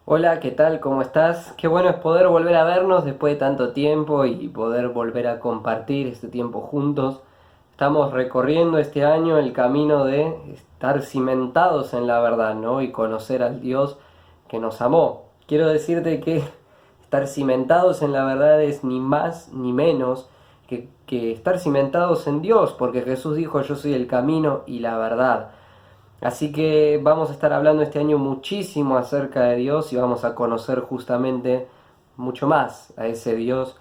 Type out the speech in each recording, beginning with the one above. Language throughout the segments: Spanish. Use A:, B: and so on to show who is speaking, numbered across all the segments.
A: Hola, ¿qué tal? ¿Cómo estás? Qué bueno es poder volver a vernos después de tanto tiempo y poder volver a compartir este tiempo juntos. Estamos recorriendo este año el camino de estar cimentados en la verdad, ¿no? Y conocer al Dios que nos amó. Quiero decirte que estar cimentados en la verdad es ni más ni menos que estar cimentados en Dios, porque Jesús dijo: yo soy el camino y la verdad. Así que vamos a estar hablando este año muchísimo acerca de Dios y vamos a conocer justamente mucho más a ese Dios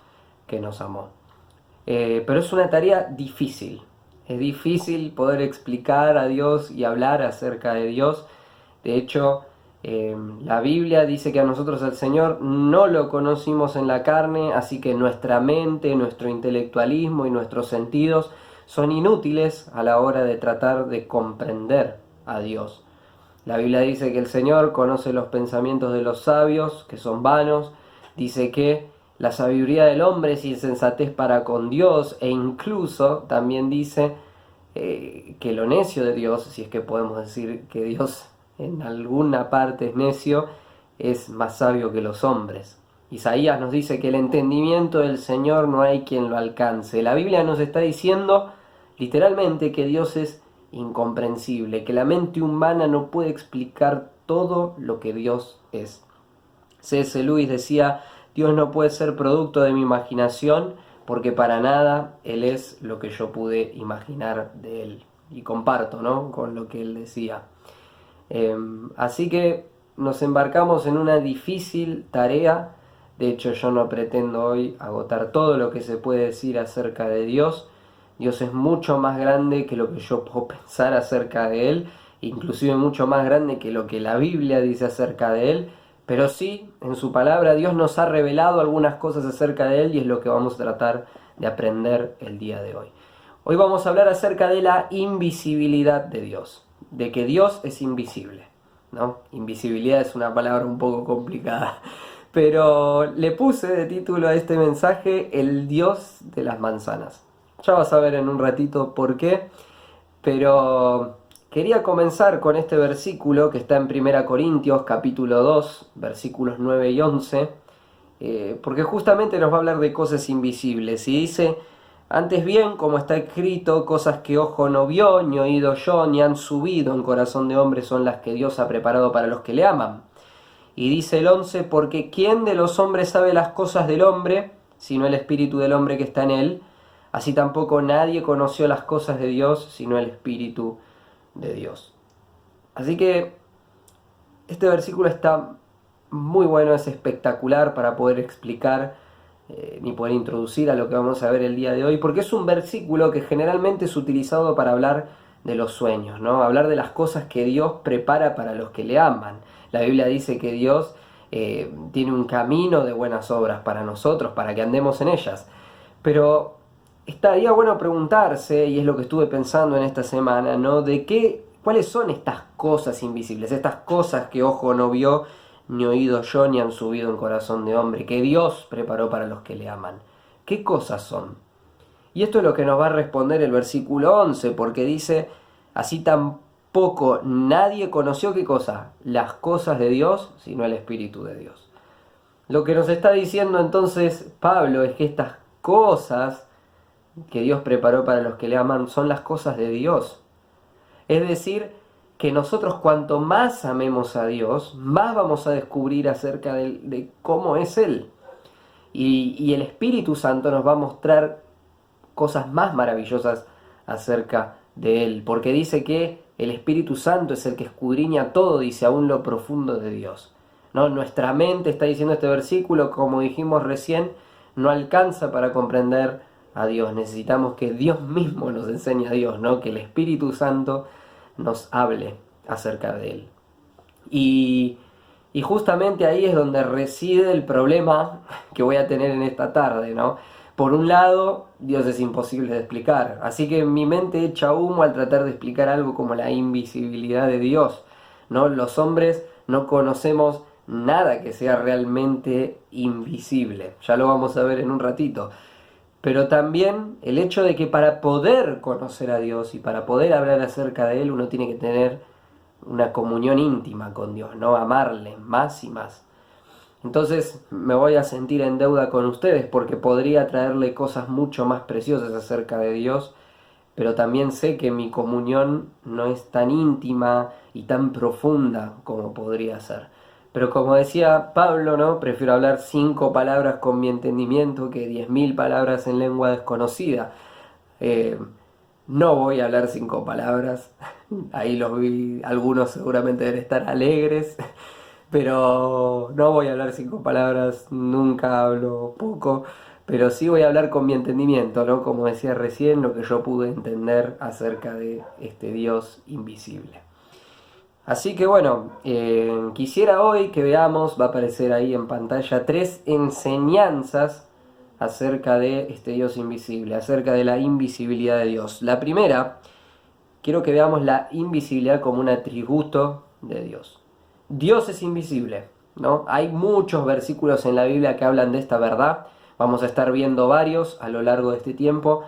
A: que nos amó. Pero es una tarea difícil. Es difícil poder explicar a Dios y hablar acerca de Dios. De hecho, la Biblia dice que a nosotros el Señor no lo conocimos en la carne, así que nuestra mente, nuestro intelectualismo y nuestros sentidos son inútiles a la hora de tratar de comprender a Dios. La Biblia dice que el Señor conoce los pensamientos de los sabios, que son vanos. Dice que la sabiduría del hombre es insensatez para con Dios, e incluso también dice que lo necio de Dios, si es que podemos decir que Dios en alguna parte es necio, es más sabio que los hombres. Isaías nos dice que el entendimiento del Señor no hay quien lo alcance. La Biblia nos está diciendo literalmente que Dios es incomprensible, que la mente humana no puede explicar todo lo que Dios es. C.S. Lewis decía: Dios no puede ser producto de mi imaginación, porque para nada Él es lo que yo pude imaginar de Él. Y comparto, ¿no?, con lo que Él decía. Así que nos embarcamos en una difícil tarea. De hecho, yo no pretendo hoy agotar todo lo que se puede decir acerca de Dios. Dios es mucho más grande que lo que yo puedo pensar acerca de Él, inclusive mucho más grande que lo que la Biblia dice acerca de Él. Pero sí, en su palabra Dios nos ha revelado algunas cosas acerca de Él y es lo que vamos a tratar de aprender el día de hoy. Hoy vamos a hablar acerca de la invisibilidad de Dios, de que Dios es invisible, ¿no? Invisibilidad es una palabra un poco complicada, pero le puse de título a este mensaje: el Dios de las manzanas. Ya vas a ver en un ratito por qué, pero quería comenzar con este versículo que está en 1 Corintios capítulo 2, versículos 9 y 11, porque justamente nos va a hablar de cosas invisibles. Y dice: antes bien, como está escrito, cosas que ojo no vio, ni oído yo, ni han subido en corazón de hombre son las que Dios ha preparado para los que le aman. Y dice el 11: porque ¿quién de los hombres sabe las cosas del hombre, sino el espíritu del hombre que está en él? Así tampoco nadie conoció las cosas de Dios sino el Espíritu de Dios. Así que este versículo está muy bueno, es espectacular para poder explicar ni poder introducir a lo que vamos a ver el día de hoy, porque es un versículo que generalmente es utilizado para hablar de los sueños, ¿no? Hablar de las cosas que Dios prepara para los que le aman. La Biblia dice que Dios tiene un camino de buenas obras para nosotros, para que andemos en ellas. Pero estaría bueno preguntarse, y es lo que estuve pensando en esta semana, ¿no? ¿Cuáles son estas cosas invisibles, estas cosas que ojo no vio, ni oído yo, ni han subido en corazón de hombre, que Dios preparó para los que le aman? ¿Qué cosas son? Y esto es lo que nos va a responder el versículo 11, porque dice, así tampoco nadie conoció ¿qué cosa? Las cosas de Dios, sino el Espíritu de Dios. Lo que nos está diciendo entonces Pablo es que estas cosas que Dios preparó para los que le aman son las cosas de Dios. Es decir, que nosotros cuanto más amemos a Dios, más vamos a descubrir acerca de cómo es Él. Y el Espíritu Santo nos va a mostrar cosas más maravillosas acerca de Él. Porque dice que el Espíritu Santo es el que escudriña todo, dice, aún lo profundo de Dios. ¿No? Nuestra mente, está diciendo este versículo, como dijimos recién, no alcanza para comprender a Dios. Necesitamos que Dios mismo nos enseñe a Dios, ¿no? Que el Espíritu Santo nos hable acerca de Él. Y justamente ahí es donde reside el problema que voy a tener en esta tarde, ¿no? Por un lado, Dios es imposible de explicar, así que mi mente echa humo al tratar de explicar algo como la invisibilidad de Dios, ¿no? Los hombres no conocemos nada que sea realmente invisible, ya lo vamos a ver en un ratito. Pero también el hecho de que para poder conocer a Dios y para poder hablar acerca de Él, uno tiene que tener una comunión íntima con Dios, ¿no? Amarle más y más. Entonces me voy a sentir en deuda con ustedes porque podría traerle cosas mucho más preciosas acerca de Dios, pero también sé que mi comunión no es tan íntima y tan profunda como podría ser. Pero como decía Pablo, ¿no? Prefiero hablar 5 palabras con mi entendimiento que 10.000 palabras en lengua desconocida. Eh, no voy a hablar 5 palabras, ahí los vi, algunos seguramente deben estar alegres, pero no voy a hablar 5 palabras, nunca hablo poco, pero sí voy a hablar con mi entendimiento, ¿no? Como decía recién, lo que yo pude entender acerca de este Dios invisible. Así que bueno, quisiera hoy que veamos, va a aparecer ahí en pantalla, 3 enseñanzas acerca de este Dios invisible, acerca de la invisibilidad de Dios. La primera, quiero que veamos la invisibilidad como un atributo de Dios. Dios es invisible, ¿no? Hay muchos versículos en la Biblia que hablan de esta verdad. Vamos a estar viendo varios a lo largo de este tiempo.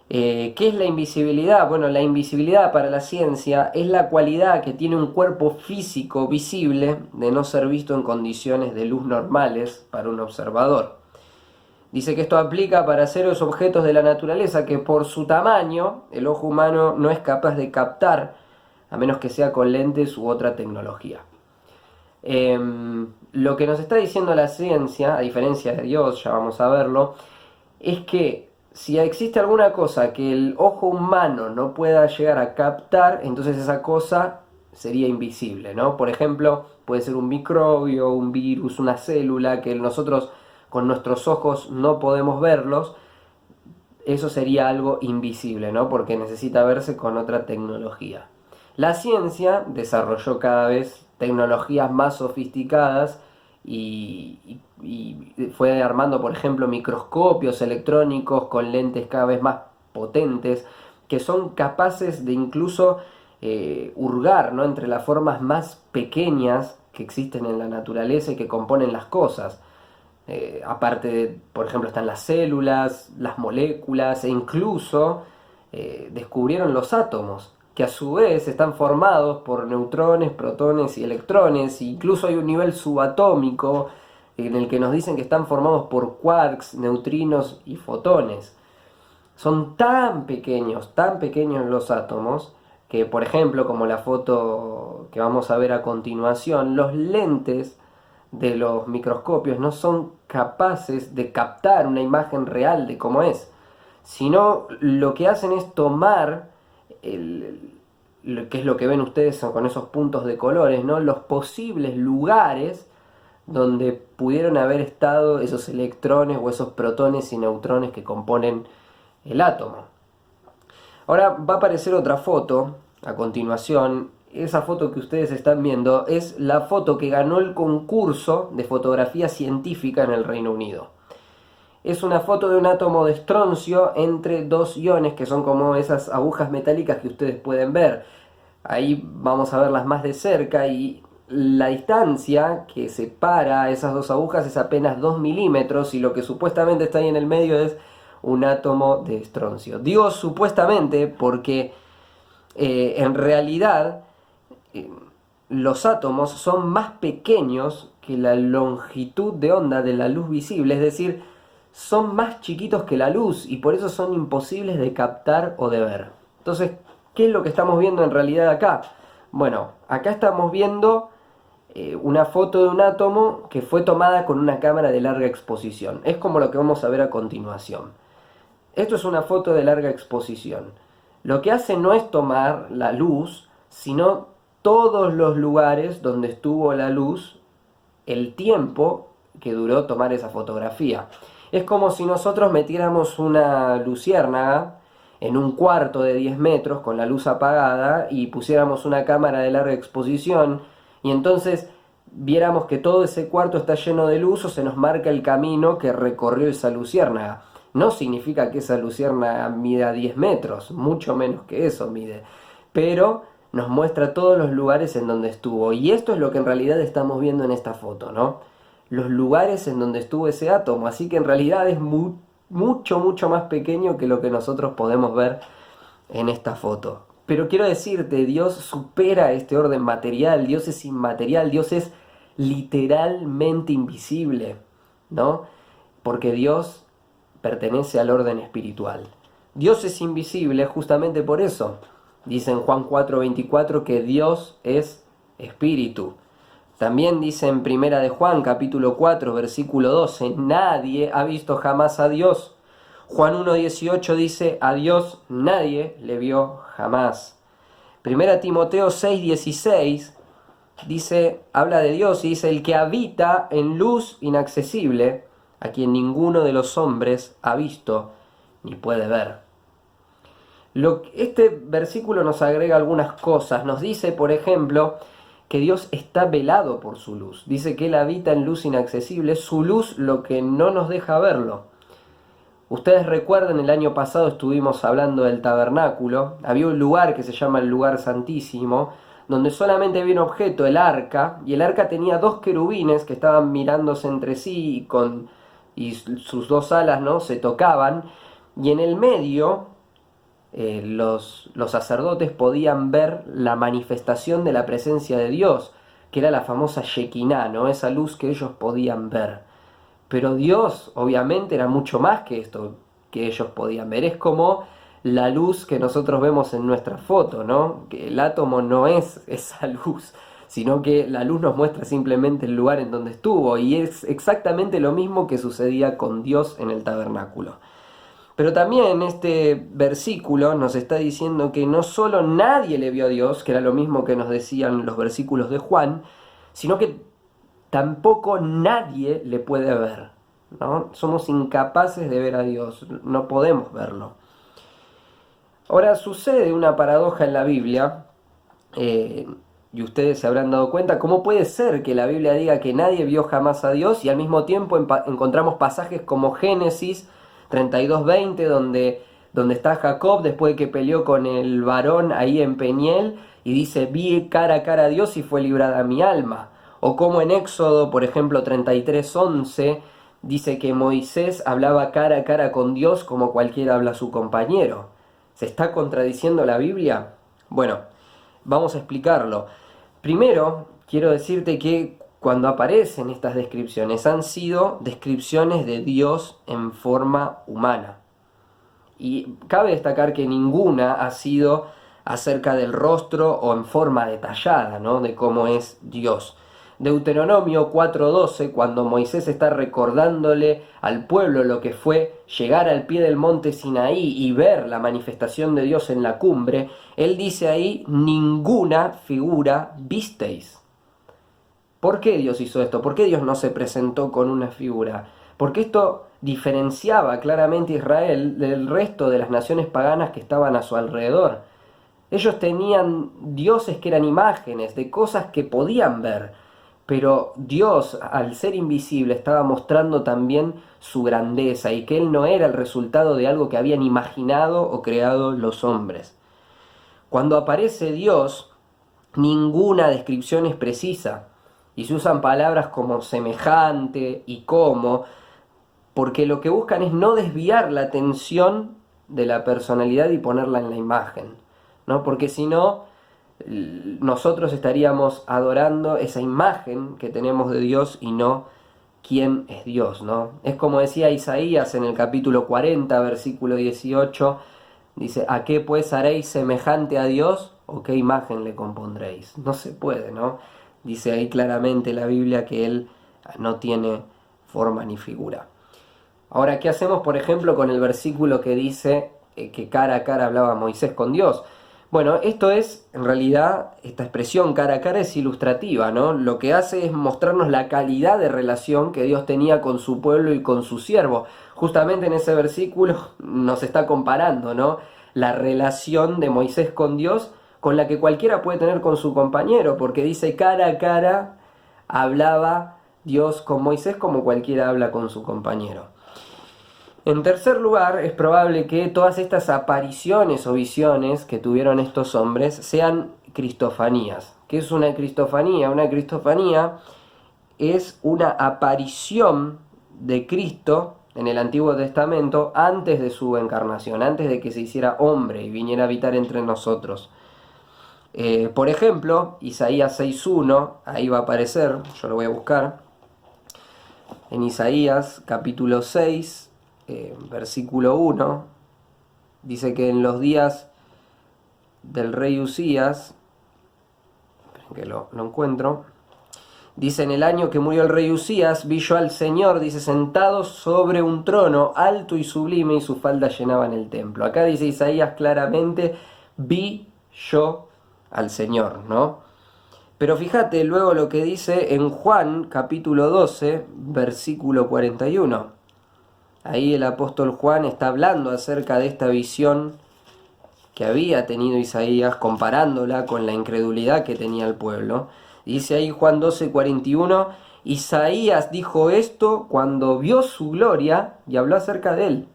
A: ¿Qué es la invisibilidad? Bueno, la invisibilidad para la ciencia es la cualidad que tiene un cuerpo físico visible de no ser visto en condiciones de luz normales para un observador. Dice que esto aplica para seres objetos de la naturaleza que por su tamaño el ojo humano no es capaz de captar, a menos que sea con lentes u otra tecnología. Lo que nos está diciendo la ciencia, a diferencia de Dios, ya vamos a verlo, es que si existe alguna cosa que el ojo humano no pueda llegar a captar, entonces esa cosa sería invisible, ¿no? Por ejemplo, puede ser un microbio, un virus, una célula que nosotros con nuestros ojos no podemos verlos. Eso sería algo invisible, ¿no? Porque necesita verse con otra tecnología. La ciencia desarrolló cada vez tecnologías más sofisticadas y fue armando, por ejemplo, microscopios electrónicos con lentes cada vez más potentes que son capaces de incluso hurgar, ¿no? Entre las formas más pequeñas que existen en la naturaleza y que componen las cosas. Aparte, por ejemplo, están las células, las moléculas e incluso descubrieron los átomos, que a su vez están formados por neutrones, protones y electrones. Incluso hay un nivel subatómico en el que nos dicen que están formados por quarks, neutrinos y fotones. Son tan pequeños los átomos, que por ejemplo, como la foto que vamos a ver a continuación, los lentes de los microscopios no son capaces de captar una imagen real de cómo es. sino lo que hacen es tomar, que es lo que ven ustedes con esos puntos de colores, ¿no? Los posibles lugares donde pudieron haber estado esos electrones o esos protones y neutrones que componen el átomo. Ahora va a aparecer otra foto a continuación. Esa foto que ustedes están viendo es la foto que ganó el concurso de fotografía científica en el Reino Unido. Es una foto de un átomo de estroncio entre dos iones que son como esas agujas metálicas que ustedes pueden ver. Ahí vamos a verlas más de cerca y la distancia que separa esas dos agujas es apenas 2 milímetros y lo que supuestamente está ahí en el medio es un átomo de estroncio. Digo supuestamente porque en realidad los átomos son más pequeños que la longitud de onda de la luz visible, es decir, son más chiquitos que la luz y por eso son imposibles de captar o de ver. Entonces, ¿qué es lo que estamos viendo en realidad acá? Bueno, acá estamos viendo una foto de un átomo que fue tomada con una cámara de larga exposición. Es como lo que vamos a ver a continuación. Esto es una foto de larga exposición. Lo que hace no es tomar la luz, sino todos los lugares donde estuvo la luz, el tiempo que duró tomar esa fotografía. Es como si nosotros metiéramos una luciérnaga en un cuarto de 10 metros con la luz apagada y pusiéramos una cámara de larga exposición y entonces viéramos que todo ese cuarto está lleno de luz o se nos marca el camino que recorrió esa luciérnaga. No significa que esa luciérnaga mida 10 metros, mucho menos que eso mide, pero nos muestra todos los lugares en donde estuvo. Y esto es lo que en realidad estamos viendo en esta foto, ¿no? Los lugares en donde estuvo ese átomo, así que en realidad es mucho más pequeño que lo que nosotros podemos ver en esta foto. Pero quiero decirte, Dios supera este orden material, Dios es inmaterial, Dios es literalmente invisible, ¿no? Porque Dios pertenece al orden espiritual. Dios es invisible justamente por eso. Dice en Juan 4:24 que Dios es espíritu. También dice en Primera de Juan, capítulo 4, versículo 12, nadie ha visto jamás a Dios. Juan 1:18 dice, a Dios nadie le vio jamás. Primera Timoteo 6:16 dice, habla de Dios y dice, el que habita en luz inaccesible, a quien ninguno de los hombres ha visto ni puede ver. Este versículo nos agrega algunas cosas. Nos dice, por ejemplo, que Dios está velado por su luz. Dice que Él habita en luz inaccesible, su luz lo que no nos deja verlo. Ustedes recuerdan, el año pasado estuvimos hablando del tabernáculo. Había un lugar que se llama el lugar santísimo, donde solamente había un objeto, el arca, y el arca tenía dos querubines que estaban mirándose entre sí y sus dos alas, ¿no?, se tocaban, y en el medio los sacerdotes podían ver la manifestación de la presencia de Dios, que era la famosa Shekinah, ¿no?, esa luz que ellos podían ver. Pero Dios obviamente era mucho más que esto que ellos podían ver. Es como la luz que nosotros vemos en nuestra foto, ¿no? Que el átomo no es esa luz, sino que la luz nos muestra simplemente el lugar en donde estuvo. Y es exactamente lo mismo que sucedía con Dios en el tabernáculo. Pero también este versículo nos está diciendo que no solo nadie le vio a Dios, que era lo mismo que nos decían los versículos de Juan, sino que tampoco nadie le puede ver, ¿no? Somos incapaces de ver a Dios, no podemos verlo. Ahora sucede una paradoja en la Biblia, y ustedes se habrán dado cuenta, ¿cómo puede ser que la Biblia diga que nadie vio jamás a Dios y al mismo tiempo encontramos pasajes como Génesis 32:20, donde está Jacob después de que peleó con el varón ahí en Peniel y dice, vi cara a cara a Dios y fue librada mi alma? O como en Éxodo, por ejemplo, 33:11, dice que Moisés hablaba cara a cara con Dios como cualquiera habla a su compañero. ¿Se está contradiciendo la Biblia? Bueno, vamos a explicarlo. Primero, quiero decirte que cuando aparecen estas descripciones, han sido descripciones de Dios en forma humana. Y cabe destacar que ninguna ha sido acerca del rostro o en forma detallada, ¿no?, de cómo es Dios. Deuteronomio 4:12, cuando Moisés está recordándole al pueblo lo que fue llegar al pie del monte Sinaí y ver la manifestación de Dios en la cumbre, él dice ahí: ninguna figura visteis. ¿Por qué Dios hizo esto? ¿Por qué Dios no se presentó con una figura? Porque esto diferenciaba claramente a Israel del resto de las naciones paganas que estaban a su alrededor. Ellos tenían dioses que eran imágenes de cosas que podían ver, pero Dios, al ser invisible, estaba mostrando también su grandeza y que Él no era el resultado de algo que habían imaginado o creado los hombres. Cuando aparece Dios, ninguna descripción es precisa y se usan palabras como semejante y como, porque lo que buscan es no desviar la atención de la personalidad y ponerla en la imagen, ¿no? Porque si no, nosotros estaríamos adorando esa imagen que tenemos de Dios y no quién es Dios, ¿no? Es como decía Isaías en el capítulo 40, versículo 18, dice: ¿a qué pues haréis semejante a Dios o qué imagen le compondréis? No se puede, ¿no? Dice ahí claramente la Biblia que Él no tiene forma ni figura. Ahora, ¿qué hacemos, por ejemplo, con el versículo que dice que cara a cara hablaba Moisés con Dios? Bueno, esto es, en realidad, esta expresión cara a cara es ilustrativa, ¿no? Lo que hace es mostrarnos la calidad de relación que Dios tenía con su pueblo y con su siervo. Justamente en ese versículo nos está comparando, ¿no? La relación de Moisés con Dios con la que cualquiera puede tener con su compañero, porque dice cara a cara hablaba Dios con Moisés como cualquiera habla con su compañero. En tercer lugar, es probable que todas estas apariciones o visiones que tuvieron estos hombres sean cristofanías. ¿Qué es una cristofanía? Una cristofanía es una aparición de Cristo en el Antiguo Testamento antes de su encarnación, antes de que se hiciera hombre y viniera a habitar entre nosotros. Por ejemplo, Isaías 6.1, ahí va a aparecer, yo lo voy a buscar, en Isaías capítulo 6, versículo 1, dice que en los días del rey Usías, que lo encuentro, dice: en el año que murió el rey Usías, vi yo al Señor, dice, sentado sobre un trono alto y sublime, y sus faldas llenaban el templo. Acá dice Isaías claramente: vi yo al Señor, ¿no? Pero fíjate luego lo que dice en Juan capítulo 12, versículo 41. Ahí el apóstol Juan está hablando acerca de esta visión que había tenido Isaías, comparándola con la incredulidad que tenía el pueblo. Dice ahí Juan 12:41, Isaías dijo esto cuando vio su gloria y habló acerca de él.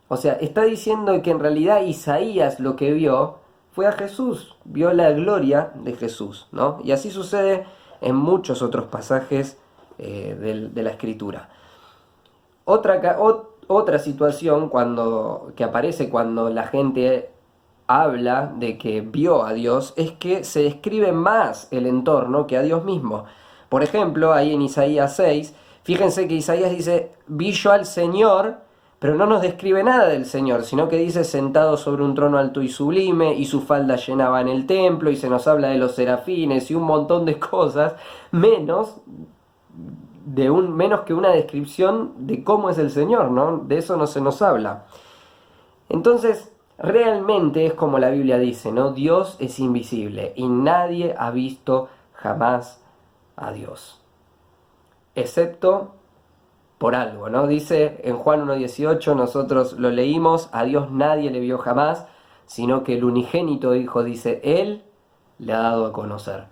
A: O sea, está diciendo que en realidad Isaías lo que vio fue a Jesús, vio la gloria de Jesús, ¿no? Y así sucede en muchos otros pasajes de la Escritura. Otra situación que aparece cuando la gente habla de que vio a Dios es que se describe más el entorno que a Dios mismo. Por ejemplo, ahí en Isaías 6, fíjense que Isaías dice: vi yo al Señor, pero no nos describe nada del Señor, sino que dice sentado sobre un trono alto y sublime, y sus faldas llenaban el templo, y se nos habla de los serafines y un montón de cosas, menos que una descripción de cómo es el Señor, ¿no? De eso no se nos habla. Entonces, realmente es como la Biblia dice, ¿no? Dios es invisible y nadie ha visto jamás a Dios, excepto por algo, ¿no? Dice en Juan 1:18, nosotros lo leímos: a Dios nadie le vio jamás, sino que el unigénito Hijo, dice, Él le ha dado a conocer.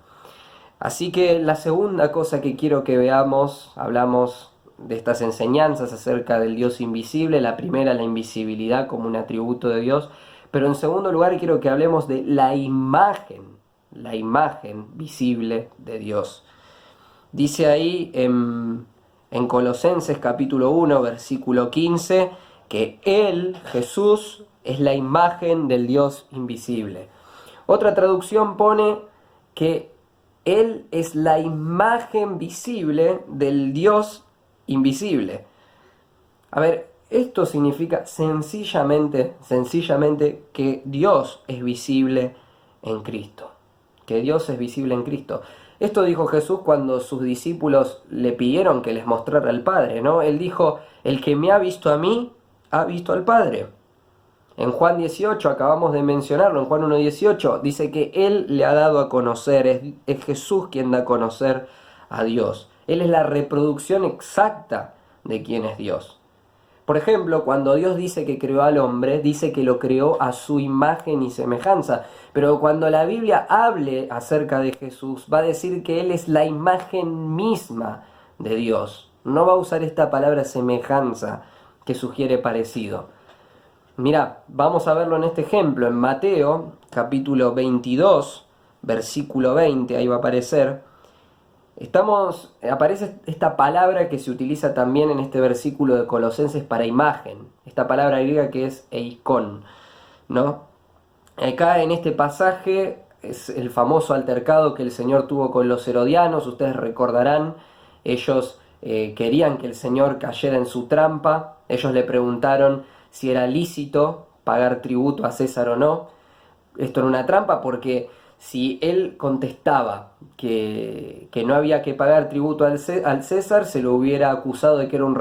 A: Así que la segunda cosa que quiero que veamos, hablamos de estas enseñanzas acerca del Dios invisible. La primera, la invisibilidad como un atributo de Dios. Pero en segundo lugar quiero que hablemos de la imagen visible de Dios. Dice ahí en Colosenses capítulo 1, versículo 15, que Él, Jesús, es la imagen del Dios invisible. Otra traducción pone que Él es la imagen visible del Dios invisible. A ver, esto significa sencillamente que Dios es visible en Cristo. Que Dios es visible en Cristo. Esto dijo Jesús cuando sus discípulos le pidieron que les mostrara al Padre, ¿no? Él dijo, el que me ha visto a mí, ha visto al Padre. En Juan 18, acabamos de mencionarlo, en Juan 1:18, dice que Él le ha dado a conocer, es Jesús quien da a conocer a Dios. Él es la reproducción exacta de quién es Dios. Por ejemplo, cuando Dios dice que creó al hombre, dice que lo creó a su imagen y semejanza. Pero cuando la Biblia hable acerca de Jesús, va a decir que Él es la imagen misma de Dios. No va a usar esta palabra semejanza que sugiere parecido. Mira, vamos a verlo en este ejemplo. En Mateo, capítulo 22, versículo 20, ahí va a aparecer. Aparece esta palabra que se utiliza también en este versículo de Colosenses para imagen, esta palabra griega que es eikon, ¿no? Acá en este pasaje es el famoso altercado que el Señor tuvo con los herodianos, ustedes recordarán, ellos querían que el Señor cayera en su trampa, ellos le preguntaron si era lícito pagar tributo a César o no. Esto era una trampa porque si él contestaba que no había que pagar tributo al César, se lo hubiera acusado de que era un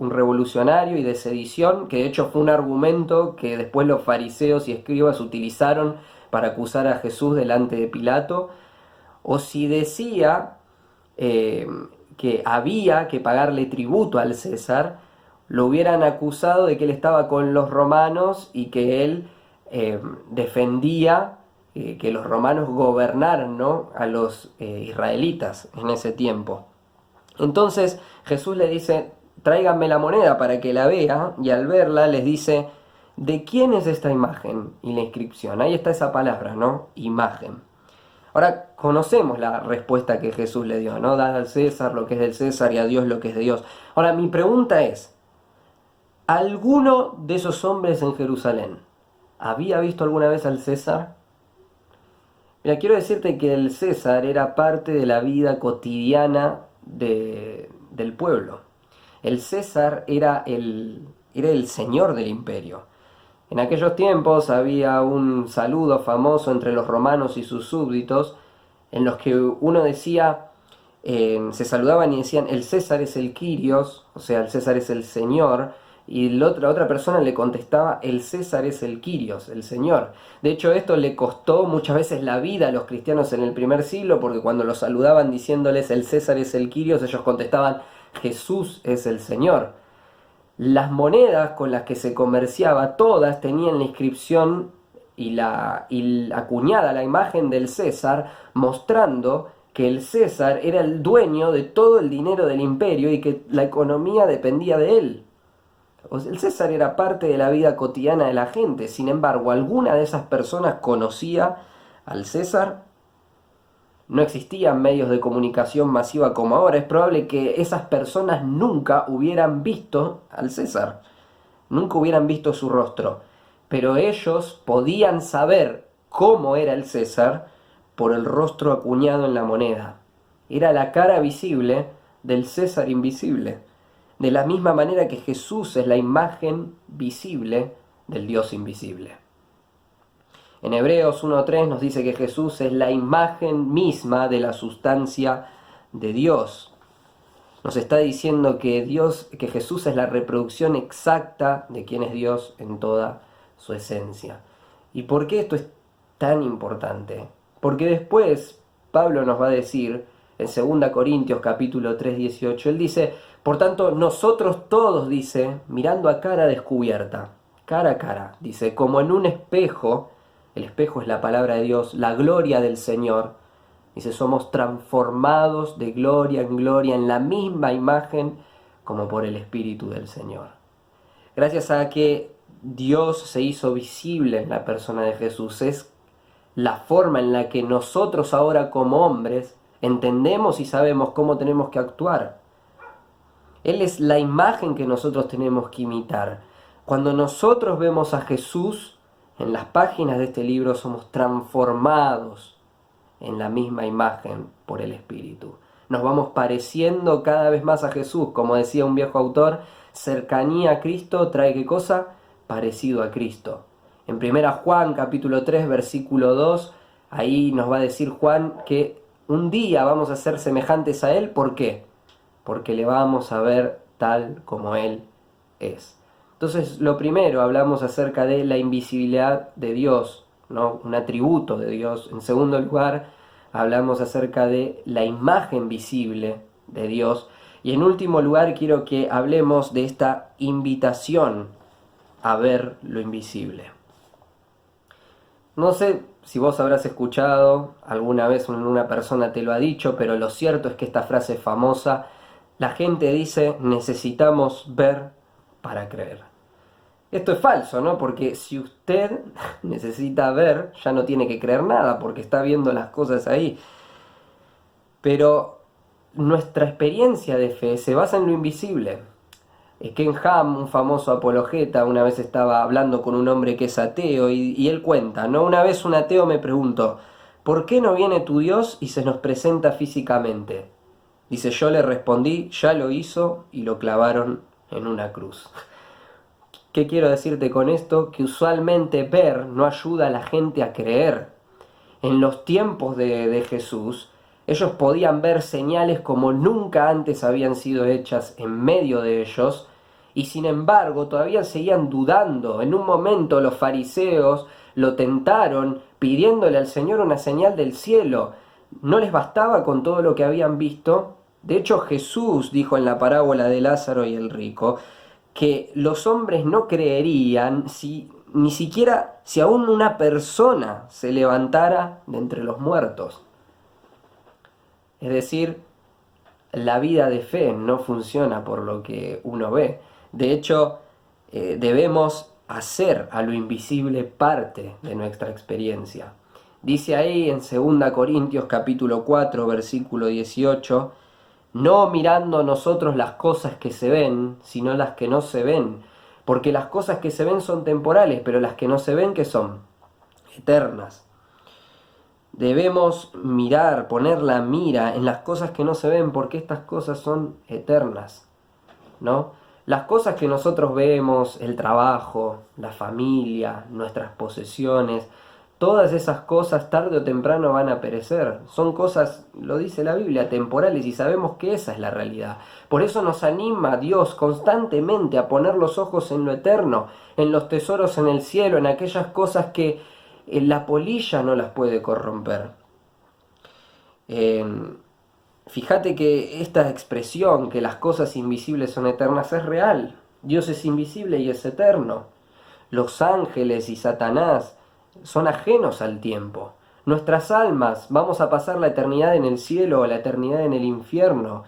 A: revolucionario y de sedición, que de hecho fue un argumento que después los fariseos y escribas utilizaron para acusar a Jesús delante de Pilato. O si decía que había que pagarle tributo al César, lo hubieran acusado de que él estaba con los romanos y que él defendía que los romanos gobernaran, ¿no?, a los israelitas en ese tiempo. Entonces Jesús le dice, tráiganme la moneda para que la vea, y al verla les dice, ¿de quién es esta imagen y la inscripción? Ahí está esa palabra, ¿no? Imagen. Ahora conocemos la respuesta que Jesús le dio, ¿no? Dad al César lo que es del César y a Dios lo que es de Dios. Ahora mi pregunta es, ¿alguno de esos hombres en Jerusalén había visto alguna vez al César? Mira, quiero decirte que el César era parte de la vida cotidiana del pueblo. El César era el señor del imperio. En aquellos tiempos había un saludo famoso entre los romanos y sus súbditos, en los que uno decía, se saludaban y decían, el César es el Kyrios, o sea, el César es el Señor, y la otra persona le contestaba, el César es el Kyrios, el Señor. De hecho, esto le costó muchas veces la vida a los cristianos en el primer siglo, porque cuando los saludaban diciéndoles, el César es el Kyrios, ellos contestaban, Jesús es el Señor. Las monedas con las que se comerciaba, todas tenían la inscripción y acuñada la imagen del César, mostrando que el César era el dueño de todo el dinero del imperio y que la economía dependía de él. El César era parte de la vida cotidiana de la gente. Sin embargo, ¿alguna de esas personas conocía al César? No existían medios de comunicación masiva como ahora. Es probable que esas personas nunca hubieran visto al César, nunca hubieran visto su rostro. Pero ellos podían saber cómo era el César por el rostro acuñado en la moneda. Era la cara visible del César invisible. De la misma manera que Jesús es la imagen visible del Dios invisible. En Hebreos 1:3 nos dice que Jesús es la imagen misma de la sustancia de Dios. Nos está diciendo que Jesús es la reproducción exacta de quién es Dios en toda su esencia. ¿Y por qué esto es tan importante? Porque después Pablo nos va a decir en 2 Corintios capítulo 3:18, él dice, por tanto nosotros todos, dice, mirando a cara descubierta, cara a cara, dice, como en un espejo, el espejo es la palabra de Dios, la gloria del Señor, dice, somos transformados de gloria en gloria en la misma imagen como por el Espíritu del Señor. Gracias a que Dios se hizo visible en la persona de Jesús, es la forma en la que nosotros ahora como hombres entendemos y sabemos cómo tenemos que actuar. Él es la imagen que nosotros tenemos que imitar. Cuando nosotros vemos a Jesús en las páginas de este libro, somos transformados en la misma imagen por el Espíritu. Nos vamos pareciendo cada vez más a Jesús. Como decía un viejo autor, cercanía a Cristo trae ¿qué cosa? Parecido a Cristo. En 1 Juan capítulo 3 versículo 2, ahí nos va a decir Juan que un día vamos a ser semejantes a Él. ¿Por qué? Porque le vamos a ver tal como Él es. Entonces, lo primero, hablamos acerca de la invisibilidad de Dios, ¿no? Un atributo de Dios. En segundo lugar, hablamos acerca de la imagen visible de Dios. Y en último lugar, quiero que hablemos de esta invitación a ver lo invisible. No sé si vos habrás escuchado, alguna vez una persona te lo ha dicho, pero lo cierto es que esta frase es famosa. La gente dice, necesitamos ver para creer. Esto es falso, ¿no? Porque si usted necesita ver, ya no tiene que creer nada, porque está viendo las cosas ahí. Pero nuestra experiencia de fe se basa en lo invisible. Ken Ham, un famoso apologeta, una vez estaba hablando con un hombre que es ateo y él cuenta, ¿no? Una vez un ateo me preguntó, ¿por qué no viene tu Dios y se nos presenta físicamente? Dice, yo le respondí, ya lo hizo y lo clavaron en una cruz. ¿Qué quiero decirte con esto? Que usualmente ver no ayuda a la gente a creer. En los tiempos de Jesús, ellos podían ver señales como nunca antes habían sido hechas en medio de ellos, y sin embargo todavía seguían dudando. En un momento los fariseos lo tentaron pidiéndole al Señor una señal del cielo. No les bastaba con todo lo que habían visto. De hecho, Jesús dijo en la parábola de Lázaro y el rico que los hombres no creerían ni siquiera si aún una persona se levantara de entre los muertos. Es decir, la vida de fe no funciona por lo que uno ve. De hecho, debemos hacer a lo invisible parte de nuestra experiencia. Dice ahí en 2 Corintios capítulo 4, versículo 18, no mirando nosotros las cosas que se ven, sino las que no se ven. Porque las cosas que se ven son temporales, pero las que no se ven, ¿qué son? Eternas. Debemos mirar, poner la mira en las cosas que no se ven, porque estas cosas son eternas, ¿no? Las cosas que nosotros vemos, el trabajo, la familia, nuestras posesiones, todas esas cosas tarde o temprano van a perecer. Son cosas, lo dice la Biblia, temporales, y sabemos que esa es la realidad. Por eso nos anima Dios constantemente a poner los ojos en lo eterno, en los tesoros en el cielo, en aquellas cosas que la polilla no las puede corromper. Fíjate que esta expresión, que las cosas invisibles son eternas, es real. Dios es invisible y es eterno. Los ángeles y Satanás son ajenos al tiempo. Nuestras almas vamos a pasar la eternidad en el cielo o la eternidad en el infierno,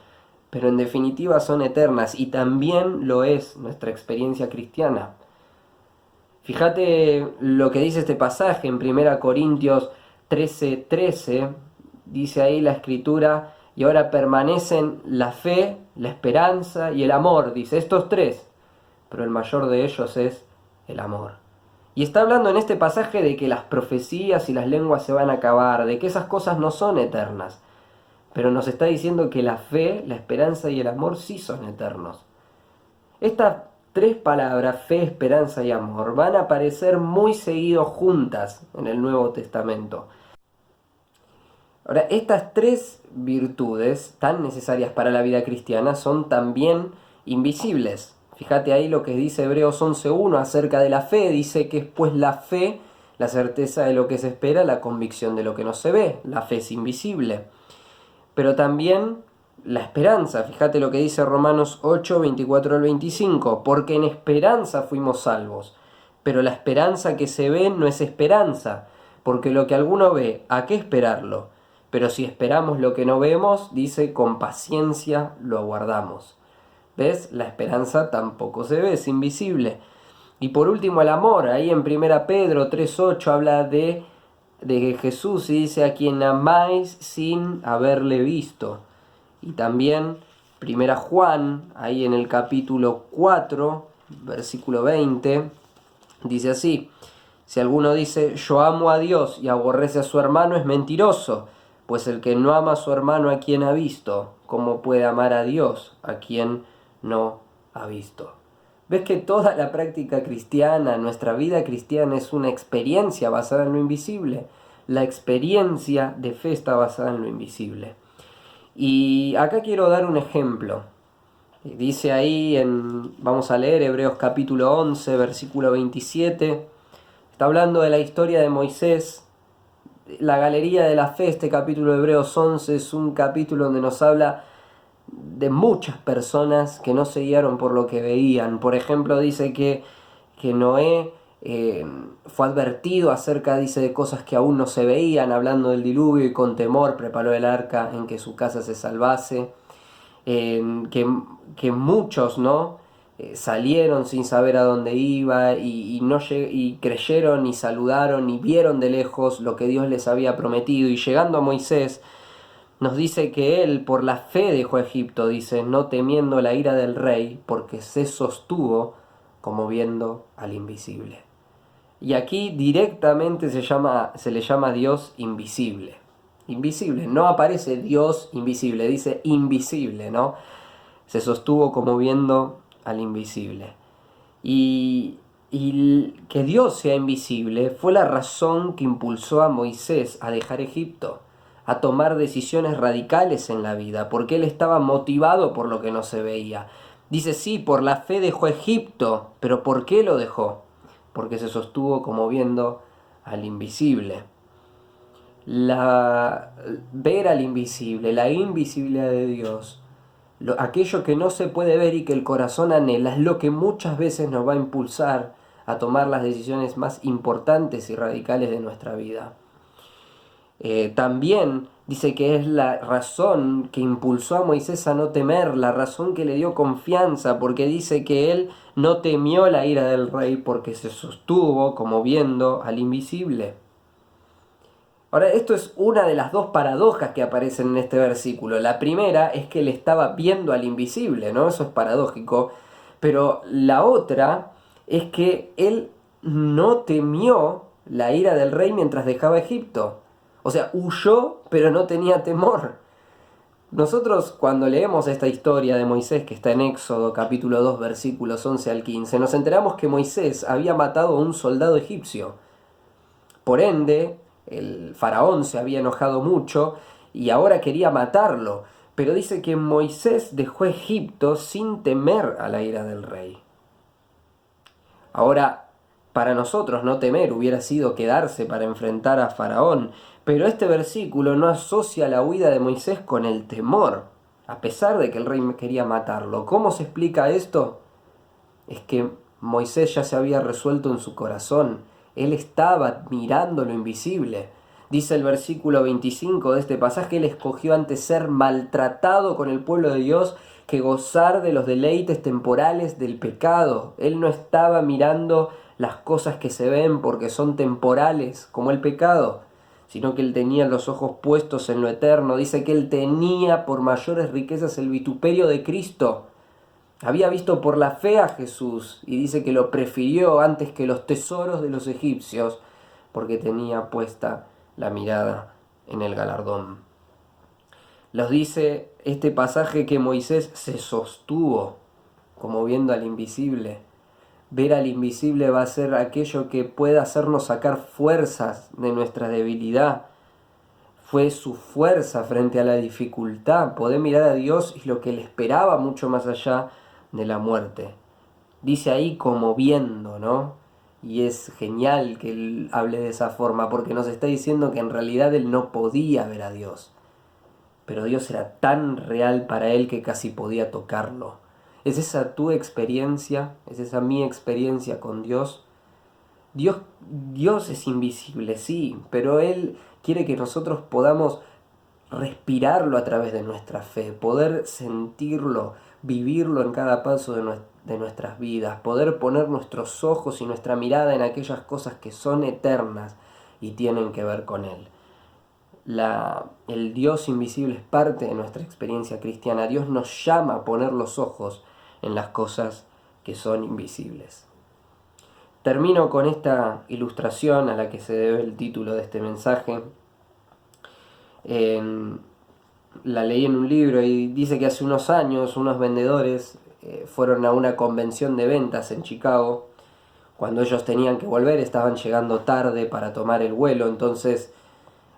A: pero en definitiva son eternas, y también lo es nuestra experiencia cristiana. Fíjate lo que dice este pasaje en 1 Corintios 13:13, dice ahí la escritura, y ahora permanecen la fe, la esperanza y el amor, dice estos tres, pero el mayor de ellos es el amor. Y está hablando en este pasaje de que las profecías y las lenguas se van a acabar, de que esas cosas no son eternas, pero nos está diciendo que la fe, la esperanza y el amor sí son eternos. Estas tres palabras, fe, esperanza y amor, van a aparecer muy seguido juntas en el Nuevo Testamento. Ahora, estas tres virtudes tan necesarias para la vida cristiana son también invisibles. Fíjate ahí lo que dice Hebreos 11:1 acerca de la fe. Dice que es pues la fe, la certeza de lo que se espera, la convicción de lo que no se ve. La fe es invisible. Pero también la esperanza. Fíjate lo que dice Romanos 8:24 al 25. Porque en esperanza fuimos salvos. Pero la esperanza que se ve no es esperanza. Porque lo que alguno ve, ¿a qué esperarlo? Pero si esperamos lo que no vemos, dice, con paciencia lo aguardamos. ¿Ves? La esperanza tampoco se ve, es invisible. Y por último el amor. Ahí en 1 Pedro 3:8 habla de Jesús y dice, a quien amáis sin haberle visto. Y también 1 Juan, ahí en el capítulo 4, versículo 20, dice así, si alguno dice, yo amo a Dios y aborrece a su hermano, es mentiroso. Pues el que no ama a su hermano a quien ha visto, ¿cómo puede amar a Dios a quien no ha visto? ¿Ves que toda la práctica cristiana, nuestra vida cristiana, es una experiencia basada en lo invisible? la experiencia de fe está basada en lo invisible. Y acá quiero dar un ejemplo. Dice ahí, vamos a leer Hebreos capítulo 11, versículo 27. Está hablando de la historia de Moisés. La galería de la fe, este capítulo de Hebreos 11, es un capítulo donde nos habla de muchas personas que no se guiaron por lo que veían. Por ejemplo, dice que Noé fue advertido acerca, dice, de cosas que aún no se veían, hablando del diluvio, y con temor preparó el arca en que su casa se salvase. Que muchos, ¿no? Salieron sin saber a dónde iba y creyeron y saludaron y vieron de lejos lo que Dios les había prometido. Y llegando a Moisés, nos dice que él por la fe dejó Egipto, dice, no temiendo la ira del rey, porque se sostuvo como viendo al invisible. Y aquí directamente se le llama Dios invisible. Invisible, no aparece Dios invisible, dice invisible, ¿no? Se sostuvo como viendo al invisible. Y que Dios sea invisible fue la razón que impulsó a Moisés a dejar Egipto, a tomar decisiones radicales en la vida, porque él estaba motivado por lo que no se veía. Dice, sí, por la fe dejó Egipto, pero ¿por qué lo dejó? Porque se sostuvo como viendo al invisible. Ver al invisible, la invisibilidad de Dios, aquello que no se puede ver y que el corazón anhela, es lo que muchas veces nos va a impulsar a tomar las decisiones más importantes y radicales de nuestra vida. También dice que es la razón que impulsó a Moisés a no temer, la razón que le dio confianza, porque dice que él no temió la ira del rey porque se sostuvo como viendo al invisible. Ahora, esto es una de las dos paradojas que aparecen en este versículo. La primera es que él estaba viendo al invisible, ¿no? Eso es paradójico. Pero la otra es que él no temió la ira del rey mientras dejaba Egipto. O sea, huyó, pero no tenía temor. Nosotros cuando leemos esta historia de Moisés que está en Éxodo capítulo 2 versículos 11 al 15, nos enteramos que Moisés había matado a un soldado egipcio. Por ende, el faraón se había enojado mucho y ahora quería matarlo. Pero dice que Moisés dejó Egipto sin temer a la ira del rey. Ahora, para nosotros no temer hubiera sido quedarse para enfrentar a Faraón, pero este versículo no asocia la huida de Moisés con el temor, a pesar de que el rey quería matarlo. ¿Cómo se explica esto? Es que Moisés ya se había resuelto en su corazón. Él estaba mirando lo invisible. Dice el versículo 25 de este pasaje, él escogió antes ser maltratado con el pueblo de Dios que gozar de los deleites temporales del pecado. Él no estaba mirando las cosas que se ven porque son temporales, como el pecado, sino que él tenía los ojos puestos en lo eterno. Dice que él tenía por mayores riquezas el vituperio de Cristo. Había visto por la fe a Jesús y dice que lo prefirió antes que los tesoros de los egipcios porque tenía puesta la mirada en el galardón. Nos dice este pasaje que Moisés se sostuvo como viendo al invisible. Ver al invisible va a ser aquello que pueda hacernos sacar fuerzas de nuestra debilidad. Fue su fuerza frente a la dificultad, poder mirar a Dios y lo que le esperaba mucho más allá de la muerte. Dice ahí como viendo, ¿no? Y es genial que él hable de esa forma, porque nos está diciendo que en realidad él no podía ver a Dios. Pero Dios era tan real para él que casi podía tocarlo. ¿Es esa tu experiencia? ¿Es esa mi experiencia con Dios? Dios es invisible, sí, pero Él quiere que nosotros podamos respirarlo a través de nuestra fe, poder sentirlo, vivirlo en cada paso de nuestras vidas, poder poner nuestros ojos y nuestra mirada en aquellas cosas que son eternas y tienen que ver con Él. El Dios invisible es parte de nuestra experiencia cristiana. Dios nos llama a poner los ojos en las cosas que son invisibles. Termino con esta ilustración a la que se debe el título de este mensaje. La leí en un libro y dice que hace unos años unos vendedores fueron a una convención de ventas en Chicago. Cuando ellos tenían que volver estaban llegando tarde para tomar el vuelo, entonces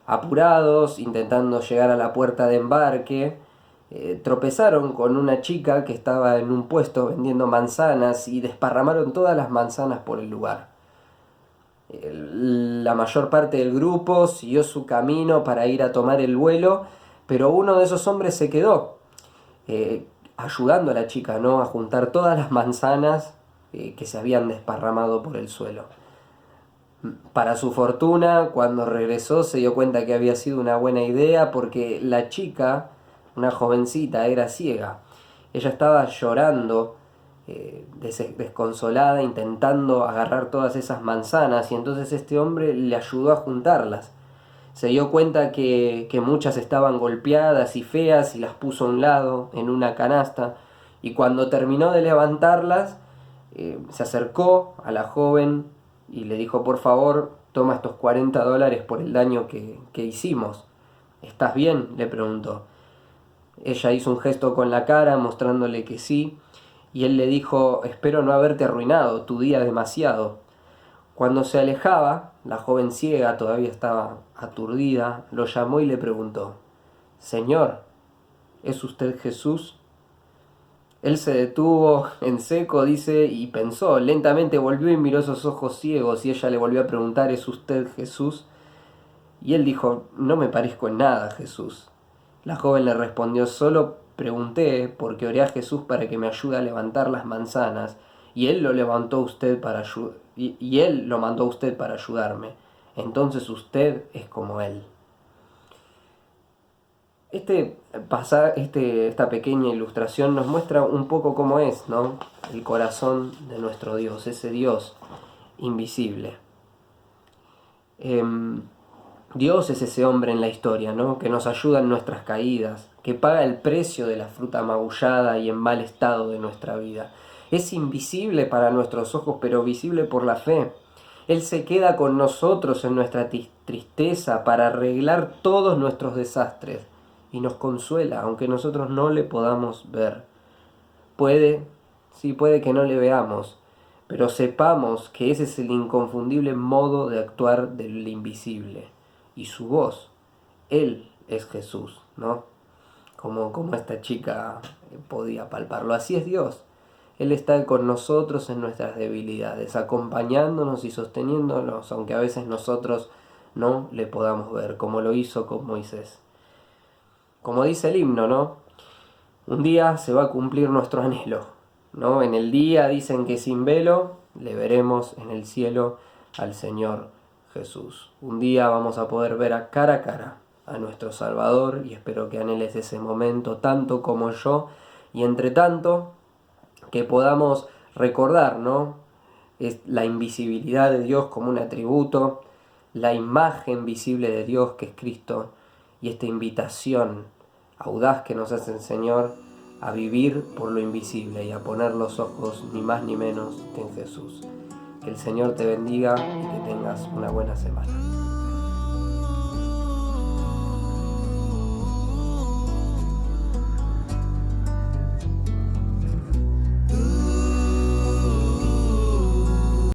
A: Apurados, intentando llegar a la puerta de embarque, tropezaron con una chica que estaba en un puesto vendiendo manzanas y desparramaron todas las manzanas por el lugar. La mayor parte del grupo siguió su camino para ir a tomar el vuelo, pero uno de esos hombres se quedó, ayudando a la chica, ¿no?, a juntar todas las manzanas que se habían desparramado por el suelo. Para su fortuna, cuando regresó se dio cuenta que había sido una buena idea porque la chica, una jovencita, era ciega. Ella estaba llorando, desconsolada, intentando agarrar todas esas manzanas, y entonces este hombre le ayudó a juntarlas. Se dio cuenta que muchas estaban golpeadas y feas y las puso a un lado en una canasta, y cuando terminó de levantarlas, se acercó a la joven y le dijo: por favor, toma estos $40 por el daño que hicimos. ¿Estás bien?, le preguntó. Ella hizo un gesto con la cara mostrándole que sí, y él le dijo: espero no haberte arruinado tu día demasiado. Cuando se alejaba, la joven ciega todavía estaba aturdida, lo llamó y le preguntó: Señor, ¿es usted Jesús? Él se detuvo en seco, dice, y pensó. Lentamente volvió y miró esos ojos ciegos, y ella le volvió a preguntar: ¿es usted Jesús? Y él dijo: no me parezco en nada a Jesús. La joven le respondió: solo pregunté porque oré a Jesús para que me ayude a levantar las manzanas, y él lo levantó a usted y él lo mandó a usted para ayudarme. Entonces usted es como él. Esta pequeña ilustración nos muestra un poco cómo es, ¿no?, el corazón de nuestro Dios, ese Dios invisible. Dios es ese hombre en la historia, ¿no?, que nos ayuda en nuestras caídas, que paga el precio de la fruta magullada y en mal estado de nuestra vida. Es invisible para nuestros ojos, pero visible por la fe. Él se queda con nosotros en nuestra tristeza para arreglar todos nuestros desastres y nos consuela, aunque nosotros no le podamos ver. Puede que no le veamos, pero sepamos que ese es el inconfundible modo de actuar del invisible. Y su voz, Él es Jesús, ¿no? Como esta chica podía palparlo. Así es Dios. Él está con nosotros en nuestras debilidades, acompañándonos y sosteniéndonos, aunque a veces nosotros no le podamos ver, como lo hizo con Moisés. Como dice el himno, ¿no?, un día se va a cumplir nuestro anhelo, ¿no? En el día dicen que sin velo le veremos en el cielo al Señor Jesús. Un día vamos a poder ver a cara a nuestro Salvador, y espero que anheles ese momento tanto como yo, y entre tanto que podamos recordar, ¿no?, es la invisibilidad de Dios como un atributo, la imagen visible de Dios que es Cristo, y esta invitación audaz que nos hace el Señor a vivir por lo invisible y a poner los ojos ni más ni menos que en Jesús. Que el Señor te bendiga y que tengas una buena semana.